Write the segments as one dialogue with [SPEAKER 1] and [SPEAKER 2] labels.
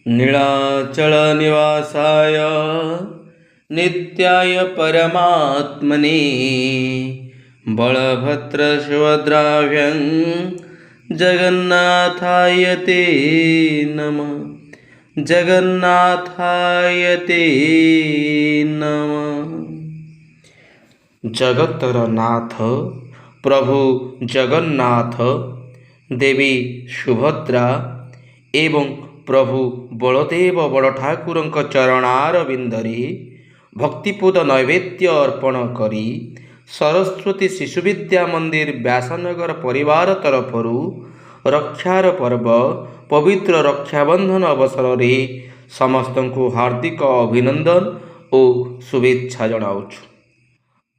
[SPEAKER 1] नीलाचलनिवासाय नित्याय परमात्मने बलभद्रसुभद्राभ्यां जगन्नाथाय ते नमः। जगन्नाथाय ते नमः। जगतर नाथ प्रभु जगन्नाथ, देवी सुभद्रा एवं प्रभु बलदेव बड़ ठाकुर चरणार बिंदरे भक्तिपूत नैवेद्य अर्पण करी सरस्वती शिशु विद्या मंदिर व्यासनगर परिवार तरफर रक्षार पर्व पवित्र रक्षाबंधन अवसर रे समस्त को हार्दिक अभिनंदन और शुभेच्छा जनाऊछु।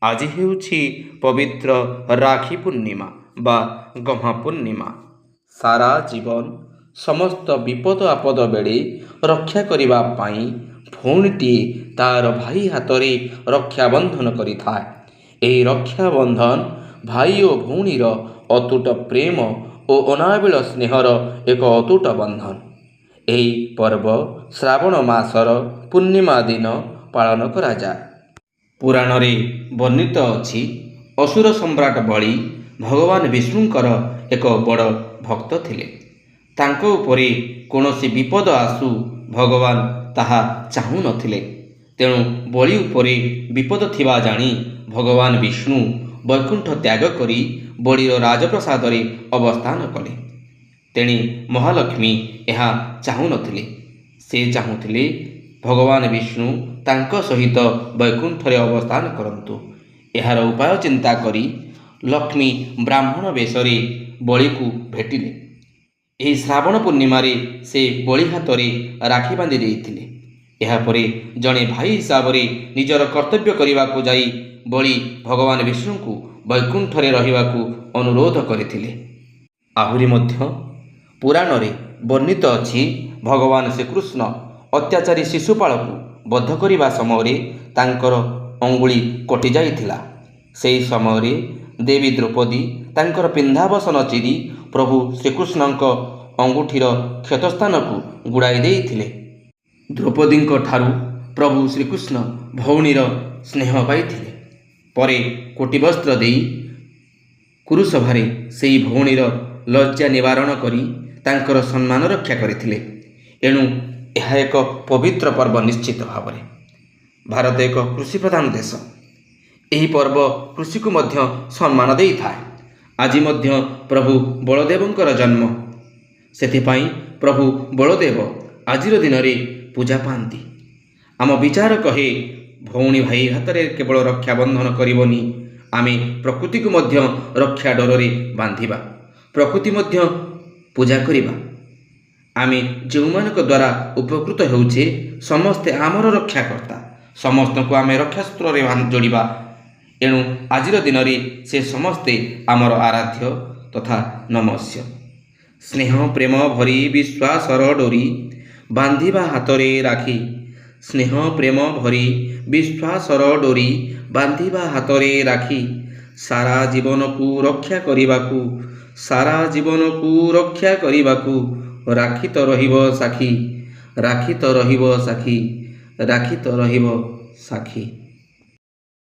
[SPEAKER 1] आज हेउछि पवित्र राखी पूर्णिमा बा गम्हा पूर्णिमा। सारा जीवन समस्त विपद आपद बेले रक्षा करिबा पाई भौणीटी तार भाई हाथ में रक्षा बंधन करिथाए। एही रक्षा बंधन भाई और भौणीर अतुट प्रेम और अनाबिल स्नेहर एक अतुट बंधन। एही पर्व श्रावण मासर पूर्णिमा दिन पालन करा जाए। पुराण रे वर्णित अछि असुर सम्राट बलि भगवान विष्णुंकर एक बड़ भक्त थिले। तांको उपरे कौनसी विपद आसु भगवान ताहा चाहू नथिले। तेणु बलि उपरे विपद थिबा जानी भगवान विष्णु वैकुंठ त्याग करी बलिर राजप्रसाद रे अवस्थान कले। तेणी महालक्ष्मी यह चाहू नथिले। से चाहूथिले भगवान विष्णु तांको सहित वैकुंठ रे अवस्थान करंतु। एहार उपाय चिंता करी लक्ष्मी ब्राह्मण वेशरे बलि को भेटिले। ଏହି ଶ୍ରାବଣ ପୂର୍ଣ୍ଣିମାରେ ସେ ବଳି ହାତରେ ରାକ୍ଷୀ ବାନ୍ଧି ଦେଇଥିଲେ। ଏହାପରେ ଜଣେ ଭାଇ ହିସାବରେ ନିଜର କର୍ତ୍ତବ୍ୟ କରିବାକୁ ଯାଇ ବଳି ଭଗବାନ ବିଷ୍ଣୁଙ୍କୁ ବୈକୁଣ୍ଠରେ ରହିବାକୁ ଅନୁରୋଧ କରିଥିଲେ। ଆହୁରି ମଧ୍ୟ ପୁରାଣରେ ବର୍ଣ୍ଣିତ ଅଛି ଭଗବାନ ଶ୍ରୀକୃଷ୍ଣ ଅତ୍ୟାଚାରୀ ଶିଶୁପାଳକୁ ବଧ କରିବା ସମୟରେ ତାଙ୍କର ଅଙ୍ଗୁଳି କଟି ଯାଇଥିଲା। ସେହି ସମୟରେ ଦେବୀ ଦ୍ରୌପଦୀ ତାଙ୍କର ପିନ୍ଧାବସନ ଚିରି प्रभु श्रीकृष्णଙ୍କ अंगूठीर क्षतस्थान को गुड़ाई देइथिले। द्रौपदी ठारू प्रभु श्रीकृष्ण भौणीर स्नेह पाइथिले। परे कोटिवस्त्र देई कुरुसभारे सेई भौणीर लज्जा निवारण करी तांकर सम्मान रक्षा करथिले। एणु यह एक पवित्र पर्व निश्चित भावरे। भारत एक कृषि प्रधान देश। यही पर्व कृषि को मध्य सम्मान देई थाए। आज मध्य प्रभु बलदेवंकर जन्म, सेथिपाई प्रभु बलदेव आजिर दिन में पूजा पाती। आम विचार कहे भौणी भाई हाथ में केवल रक्षा बंधन करबनी, आमे प्रकृति को मध्य रक्षा डोरे बांधिबा, प्रकृति मध्य पूजा करिबा। आमे जो मानक द्वारा उपकृत होउछे समस्ते आमर रक्षाकर्ता, समस्त को आमे रक्षा सूत्र रे जोड़िबा। एणु आजिर दिन में से समस्ते आमर आराध्य तथा नमस्य। स्नेह प्रेम भरी विश्वासर डोरी बांधिबा हाथरे राखी। स्नेह प्रेम भरी विश्वासर डोरी बांधिबा हाथरे राखी। सारा जीवन को रक्षा करिबाकू, सारा जीवन को रक्षा करिबाकू राखी तो रहिबो साखी, राखी तो रहिबो साखी, राखी तो रहिबो साखी।